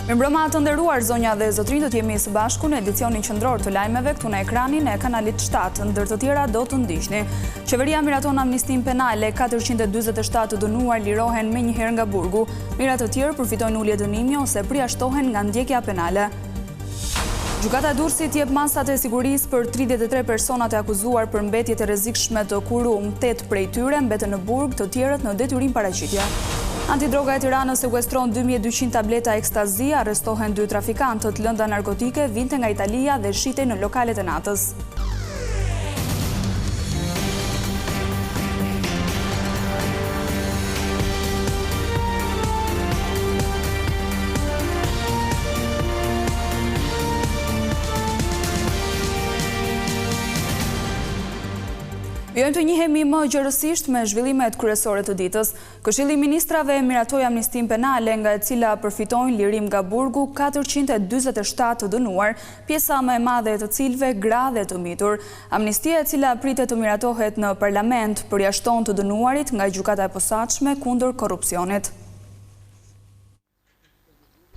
Mirëmbrëma të nderuar zonja dhe zotrinj, do të jemi së bashku në edicionin qendror të lajmeve këtu në ekranin e kanalit 7, ndër të tjera do të ndiqni. Qeveria miraton amnistin penale, 447 të dënuar lirohen menjëherë nga burgu, mira të tjerë përfitojnë ulje dënimi ose përjashtohen nga ndjekja penale. Gjykata e Durrësit jep masat e sigurisë për 33 personat e akuzuar për mbetje të rrezikshme të Kurum, 8 prej tyre mbeten në burg, të tjerët në detyrim paraqitje. Antidroga e Tiranës sekuestron 2200 tableta ekstazi, arrestohen 2 trafikantët, lënda narkotike vinte nga Italia dhe shitej në lokalet e natës. Vjojmë të njihemi më gjërësisht me zhvillimet kryesore të ditës. Këshilli i Ministrave miratoi amnistin penale nga e cila përfitojnë lirim nga burgu 447 të dënuar, pjesa më e madhe e të cilëve gra dhe të mitur. Amnistia e cila pritet të miratohet në parlament përjashton të dënuarit nga gjykata e posaçme kundër korrupsionit.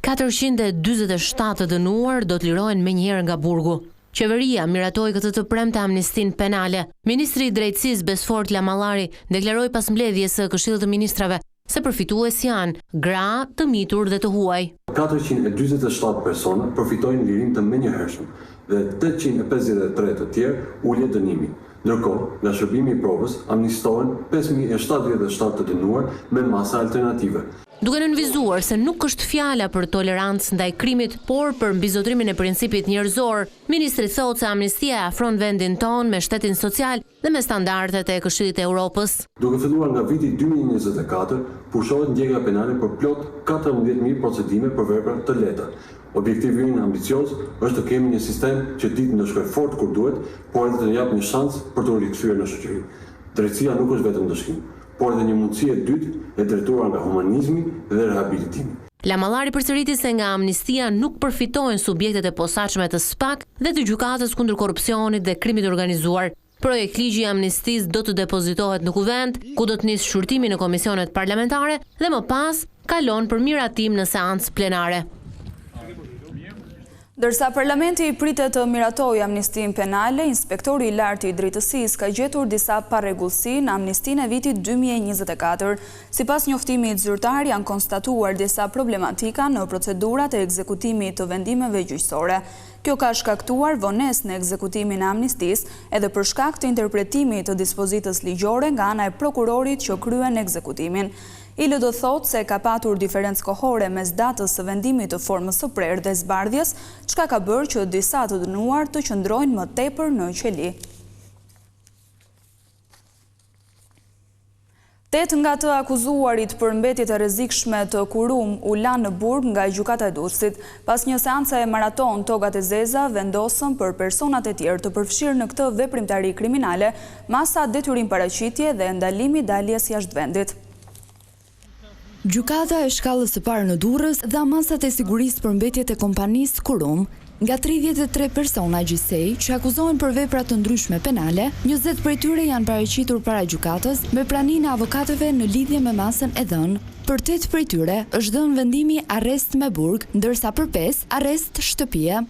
447 të dënuar do të lirohen menjëherë nga burgu. Qeveria miratoi këtë të premte amnistin penale. Ministri i Drejtësisë Besfort Lamallari deklaroi pas mbledhjes së Këshillit të Ministrave se përfitues janë gra, të mitur dhe të huaj. 447 persona përfitojnë lirim të menjëhershëm dhe 853 të tjerë ulje dënimi. Ndërkohë, nga shërbimi i provës amnistohen 5077 të dënuar me masa alternative. Duke nënvizuar se nuk është fjala për tolerancë ndaj krimit, por për mbizotrimin e principit njerëzor, ministri thotë se amnistia afron vendin ton me shtetin social dhe me standardet e Këshillit të Europës. Duke filluar nga viti 2024, pushohet ndjekja penale për plot 14.000 procedime për vepra të lehta. Objektivi ynë ambicioz është të kemi një sistem që ditë ndëshkojë fort kur duhet, por edhe të jap një shans për të rikthyer në shoqëri. Drejtësia nuk është vetëm dëshkim, por edhe një mundësi e dytë e drejtuar nga humanizmi dhe rehabilitimi. Lamallari përsëriti se nga amnistia nuk përfitojnë subjektet e posaçme të SPAK dhe të gjykatës kundër korrupsionit dhe krimit organizuar. Projekt ligji i amnistisë do të depozitohet në kuvent, ku do të nisë shurtimi në komisionet parlamentare dhe më pas kalon për miratim në seancë plenare. Dërsa parlamenti pritet të miratojë amnistin penale, inspektori i lartë i drejtësisë ka gjetur disa parregullsi në amnistinë e vitit 2024. Sipas njoftimit zyrtar, janë konstatuar disa problematika në procedurat e ekzekutimit të vendimeve gjyqësore. Kjo ka shkaktuar vonesë në ekzekutimin e amnistisë edhe për shkak të interpretimit të dispozitës ligjore nga ana e prokurorit që kryen ekzekutimin. IL do thotë se ka patur diferencë kohore mes datës së vendimit të formës së prerë dhe zbardhjes, çka ka bërë që disa të dënuar të qëndrojnë më tepër në qeli. 8 nga të akuzuarit për mbetje të rrezikshme të Kurum u lanë në burg nga gjykata e Durrësit. Pas një seance e maraton, togat e zeza vendosën për personat e tjerë të përfshirë në këtë veprimtari kriminale, masa detyrim paraqitje dhe ndalimi daljes jashtë vendit. Gjykata e shkallës së parë në Durrës dha masat e sigurisë për mbetjet e kompanisë Kurum nga 33 persona gjysej që akuzohen për vepra të ndryshme penale, 20 prej tyre janë paraqitur para gjykatës me praninë e avokatëve në lidhje me masën e dhënë. Për 8 prej tyre është dhënë vendimi arrest me burg, ndërsa për 5 arrest shtëpie.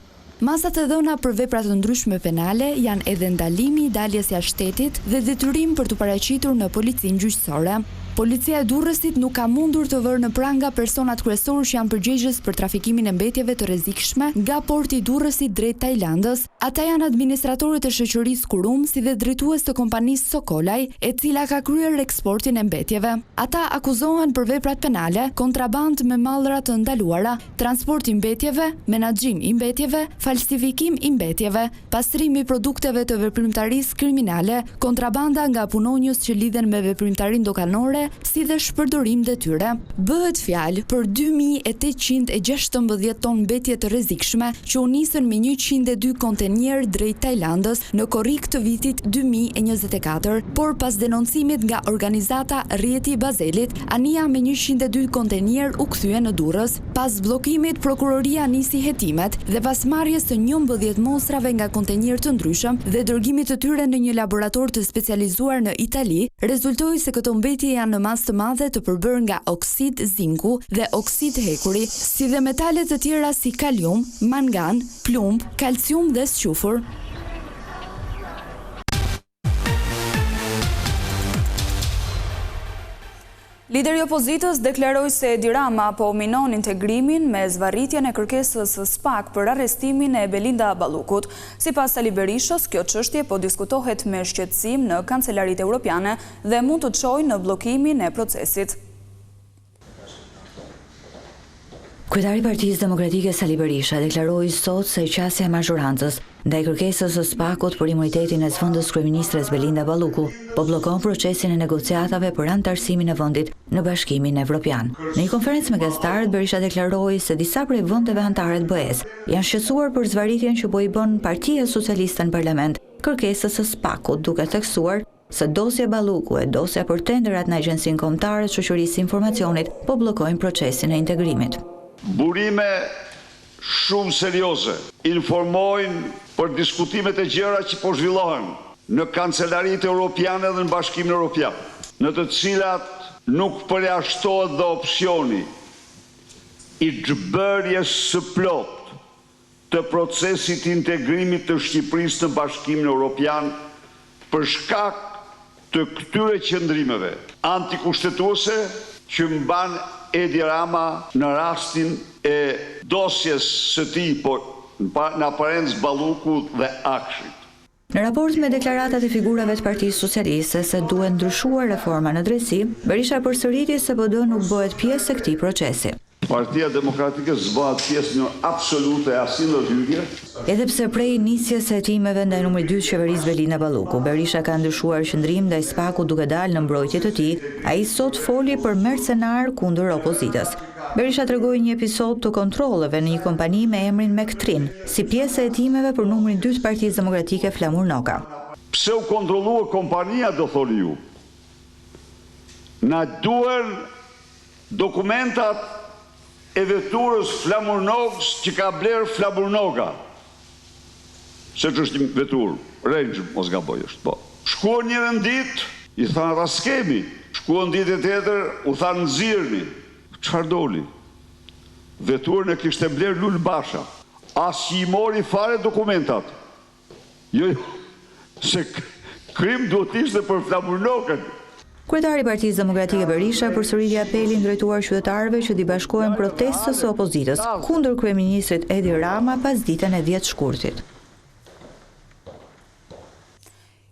Masat e dhëna për vepra të ndryshme penale janë edhe ndalimi i daljes jashtë shtetit dhe detyrim për të paraqitur në policinë gjyqësore. Policia e Durrësit nuk ka mundur të vërë në pranga personat kryesorë që janë përgjegjës për trafikimin e mbetjeve të rrezikshme nga porti i Durrësit drejt Tajlandës. Ata janë administratorët e shoqërisë Kurum si dhe drejtues të kompanisë Sokolaj, e cila ka kryer eksportin e mbetjeve. Ata akuzohen për veprat penale, kontrabandë me mallra të ndaluara, transport i mbetjeve, menaxhim i mbetjeve, falsifikim i mbetjeve, pastrim i produkteve të veprimtarisë kriminale, kontrabanda nga punonjës që lidhen me veprimtarinë doganore, si dhe shpërdorim detyre. Bëhet fjalë për 2816 ton mbetje të rrezikshme që u nisën me 102 kontenjer drejt Tajlandës në korrik të vitit 2024, por pas denoncimit nga organizata Rrjeti i Bazelit, anija me 102 kontenjer u kthye në Durrës. Pas bllokimit, prokuroria nisi hetimet dhe pas marrjes të 11 mostrave nga kontenjer të ndryshëm dhe dërgimit të tyre në një laborator të specializuar në Itali, rezultoi se këto mbetje janë në masë të madhe të përbërë nga oksid zinku dhe oksid hekuri, si dhe metalet të tjera si kalium, mangan, plumb, kalcium dhe squfur. Lideri i opozitës deklaroi se Edi Rama po minon integrimin me zvarritjen e kërkesës së SPAK për arrestimin e Belinda Ballukut. Sipas Sali Berishës, kjo çështje po diskutohet me shqetësim në kancelaritë europiane dhe mund të çojë në bllokimin e procesit. Kryetari i Partisë Demokratike Sali Berisha deklaroi sot se qasja e mazhorancës ndaj kërkesës së SPAK-ut për imunitetin e zëvendës kryeministres Belinda Balluku po bllokon procesin e negociatave për anëtarësimin e vendit në Bashkimin Evropian. Në një konferencë me gazetarët, Berisha deklaroi se disa prej vendeve anëtare të BE-s janë shqetësuar për zvarritjen që po i bën Partia Socialiste në Parlament kërkesës së SPAK-ut, duke theksuar se dosja Balluku e dosja për tenderat në Agjencinë Kombëtare të Shoqërisë së Informacionit po bllokojnë procesin e integrimit. Burime shumë serioze informojnë për diskutimet e gjëra që po zhvillohen në kancelaritë europiane dhe në Bashkimin Evropian, në të cilat nuk përjashtohet dhe opsioni i zhbërjes së plot të procesit integrimit të Shqipërisë në Bashkimin Evropian për shkak të këtyre qëndrimeve antikushtetuese që mban Edi Rama në rastin e dosjes së tij në aparencë Balluku dhe Akshit. Në raport me deklaratat e figurave të Partisë Socialiste se duhet ndryshuar reforma në drejtësi, Berisha përsëriti se PD nuk bëhet pjesë e këtij procesi. Partia Demokratike s'bëhet pjesë në absolute asnjë hyrje. Edhe pse prej nisjes së hetimeve ndaj numrit 2 të qeverisë Belinda Balluku, Berisha ka ndryshuar qëndrim ndaj SPAK-ut duke dalë në mbrojtje të tij, ai sot foli për mercenar kundër opozitës. Berisha tregoi një episod të kontrolleve në një kompani me emrin Mektrin, si pjesë e hetimeve për numrin 2 të Partisë Demokratike Flamur Noka. Pse u kontrollua kompania, do thoni ju? Na duhen dokumentat e veturës Flamur Nokës që ka blerë Flamur Noka. Se që është një veturë, Range, mos gaboj është, po. Shkuan njërën ditë, i thanë ata skemi. Shkuan ditë e tjetër, u thanë nxirrni. Çfarë doli? Veturën e kishte blerë Lul Basha. As që i mori fare dokumentat. Jo, se krim duhet ishte për Flamur Nokën. Kryetari i Partisë Demokratike Berisha përsëriti apelin drejtuar qytetarëve që t'i bashkohen protestës së opozitës kundër kryeministrit Edi Rama pas ditën e 10 shkurtit.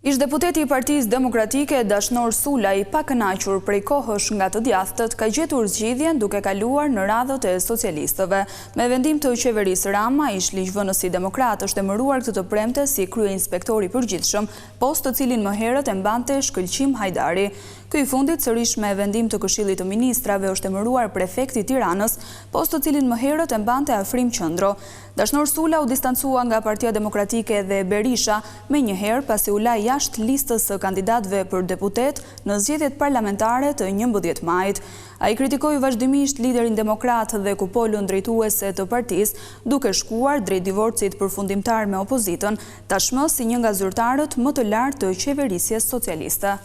Ish-deputeti i Partisë Demokratike Dashnor Sulaj, pa kënaqur prej kohësh nga të djathtët, ka gjetur zgjidhjen duke kaluar në radhët e socialistëve. Me vendim të qeverisë Rama, ish-ligjvënësi demokrat është emëruar këtë të premte si kryeinspektor i përgjithshëm, post të cilin më herët e mbante Shkëlqim Hajdari. Ky i fundit sërish me vendim të Këshillit të Ministrave është emëruar prefekti i Tiranës, post të cilin më herët e mbante Afrim Qëndro. Dashnor Sula u distancua nga Partia Demokratike dhe Berisha me njëherë pasi u la jashtë listës së kandidatëve për deputet në zgjedhjet parlamentare të 11 majit. Ai kritikoi vazhdimisht liderin demokrat dhe kupolën drejtuese të partisë, duke shkuar drejt divorcit përfundimtar me opozitën, tashmë si një nga zyrtarët më të lartë të qeverisjes socialiste.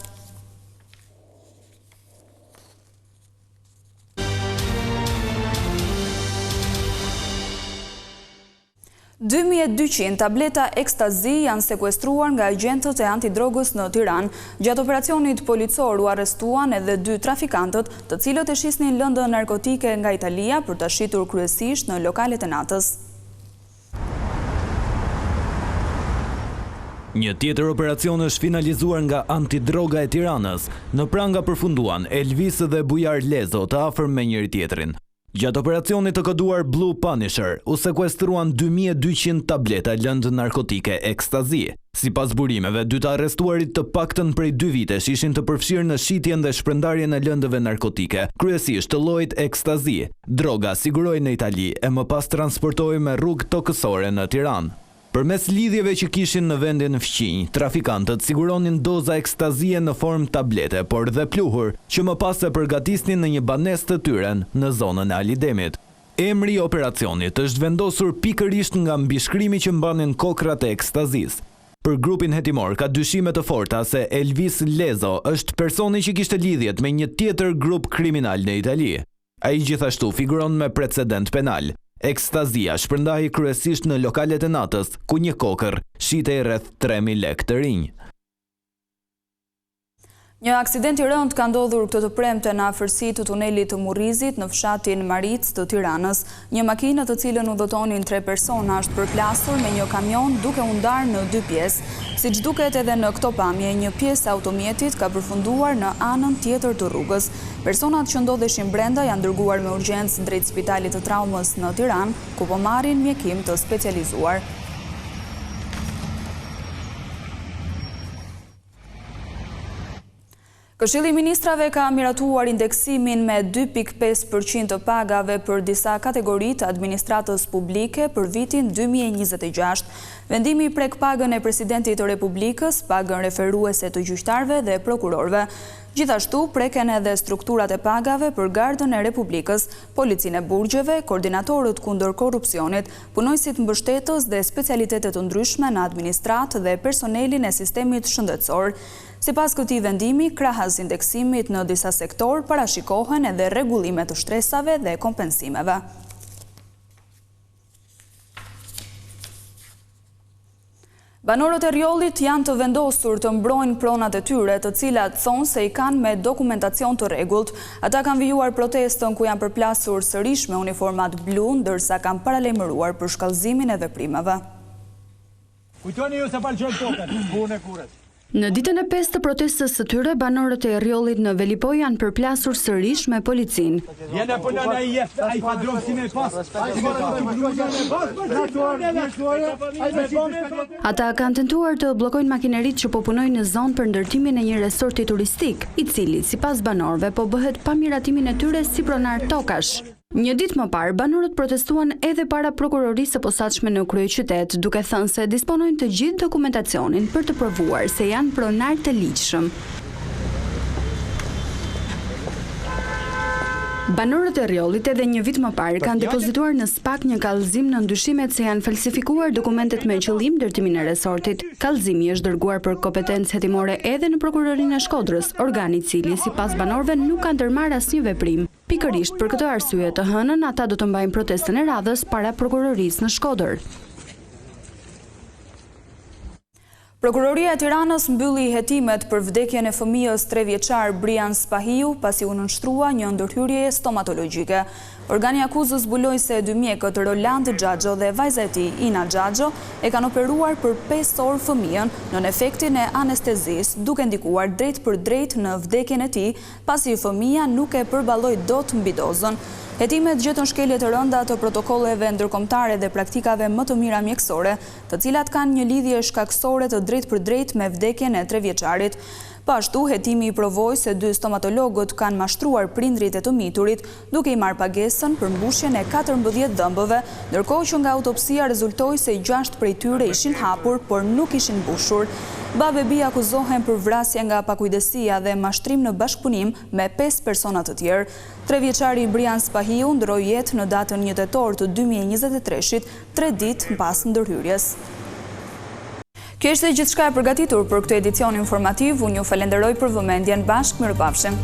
2200 tableta ekstazi janë sekuestruar nga agjentët e antidrogës në Tiranë. Gjatë operacionit policor u arrestuan edhe 2 trafikantët, të cilët e shisnin lëndë narkotike nga Italia për të shitur kryesisht në lokalet e natës. Një tjetër operacion është finalizuar nga antidroga e Tiranës. Në pranga përfunduan Elvis dhe Bujar Lezo të afërm me njëri tjetrin. Gjatë operacionit të koduar Blue Punisher, u sekuestruan 2200 tableta lëndë narkotike ekstazi. Sipas burimeve, 2 të arrestuarit të paktën prej 2 vitesh ishin të përfshirë në shitjen dhe shpërndarjen e lëndëve narkotike, kryesisht të llojit ekstazi. Droga siguroi në Itali e më pas transportoi me rrugë tokësore në Tiranë. Përmes lidhjeve që kishin në vendin fqinj, trafikantët siguronin doza ekstazie në formë tablete, por dhe pluhur, që më pas e përgatisnin në një banesë të tyre në zonën e Alidemit. Emri i operacionit është vendosur pikërisht nga mbishkrimi që mbanin kokrat e ekstazis. Për grupin hetimor ka dyshime të forta se Elvis Lezo është personi që kishte lidhjet me një tjetër grup kriminal në Itali. Ai gjithashtu figuron me precedent penal. Ekstazia shpërndahej kryesisht në lokalet e natës, ku një kokër shitej rreth 3.000 lekë të rinj. Një aksident i rënd ka ndodhur këtë të premte në afërsi të tunelit të Murrizit në fshatin Maric të Tiranës. Një makinë të cilën udhëtonin 3 persona është përplasur me një kamion duke u ndarë në 2 pjesë. Siç duket edhe në këto pamje, një pjesë automjetit ka përfunduar në anën tjetër të rrugës. Personat që ndodheshin brenda janë dërguar me urgjencë drejt Spitalit të Traumës në Tiranë, ku po marrin mjekim të specializuar. Këshilli i Ministrave ka miratuar indeksimin me 2.5% të pagave për disa kategori të administratës publike për vitin 2026. Vendimi prek pagën e Presidentit të Republikës, pagën referuese të gjyqtarëve dhe prokurorëve. Gjithashtu preken edhe strukturat e pagave për Gardën e Republikës, Policinë e Burgjeve, koordinatorët kundër korrupsionit, punojësit mbështetës dhe specialitetet të ndryshme në administratë dhe personelin e sistemit shëndetësor. Sipas këtij vendimi, krahas indeksimit në disa sektor parashikohen edhe rregullime të shtresave dhe kompensimeve. Banorët e Rjollit janë të vendosur të mbrojnë pronat e tyre, të cilat thonë se i kanë me dokumentacion të rregullt. Ata kanë vijuar protestën ku janë përplasur sërish me uniformat blu, ndërsa kanë paralajmëruar për shkallëzimin e veprimeve. Kujtoni ju se palqojnë tokën, punë e kuret. Në ditën e 5 të protestës së tyre, banorët e Rjollit në Velipoj janë përplasur sërish me policinë. Jene punon ai padron si me pas. Ata kanë tentuar të bllokojnë makineritë që po punojnë në zonë për ndërtimin e një resorti turistik, i cili sipas banorëve po bëhet pa miratimin e tyre si pronar tokash. Një ditë më parë, banorët protestuan edhe para prokurorisë së posaçme në kryeqytet, duke thënë se disponojnë të gjithë dokumentacionin për të provuar se janë pronar të ligjshëm. Banorët e Rjollit edhe një vit më parë kanë depozituar në SPAK një kallëzim në ndyshimet se janë falsifikuar dokumentet me qëllim ndërtimin e resortit. Kallëzimi është dërguar për kompetencë hetimore edhe në prokurorinë e Shkodrës, organi i cili sipas banorëve nuk ka ndërmarrë asnjë veprim. Pikërisht për këtë arsye të hënën ata do të mbajnë protestën e radhës para prokurorisë në Shkodër. Prokuroria e Tiranës mbylli hetimet për vdekjen e fëmijës 3 vjeçar Brian Spahiu pasi u nënshtrua një ndërhyrje stomatologjike. Organi akuzës zbuloi se 2 mjekët Roland Xhaxho dhe vajza e tij Ina Xhaxho e kanë operuar për 5 orë fëmijën nën efektin e anestezisë, duke ndikuar drejt për drejt në vdekjen e tij, pasi fëmia nuk e përballoi dot mbi dozën. Hetimet gjetën shkelje të rënda të protokolleve ndërkombëtare dhe praktikave më të mira mjekësore, të cilat kanë një lidhje shkaksore të drejt për drejt me vdekjen e 3 vjeçarit. Pashtu, hetimi i provoi se 2 stomatologët kanë mashtruar prindrit e të miturit, duke i marrë pagesën për mbushjen e 14 dhëmbëve, ndërkohë që nga autopsia rezultoi se 6 prej tyre ishin hapur, por nuk ishin mbushur. Babë e bij akuzohen për vrasje nga pakujdesia dhe mashtrim në bashkëpunim me 5 persona të tjerë. 3 vjeçari Brian Spahiu ndroi jetë në datën 1 tetor të 2023-shit, 3 ditë pas ndërhyrjes. Kjo ishte gjithçka e përgatitur për këtë edicion informativ. Unë ju falenderoj për vëmendjen. Bashkë, mirupafshim.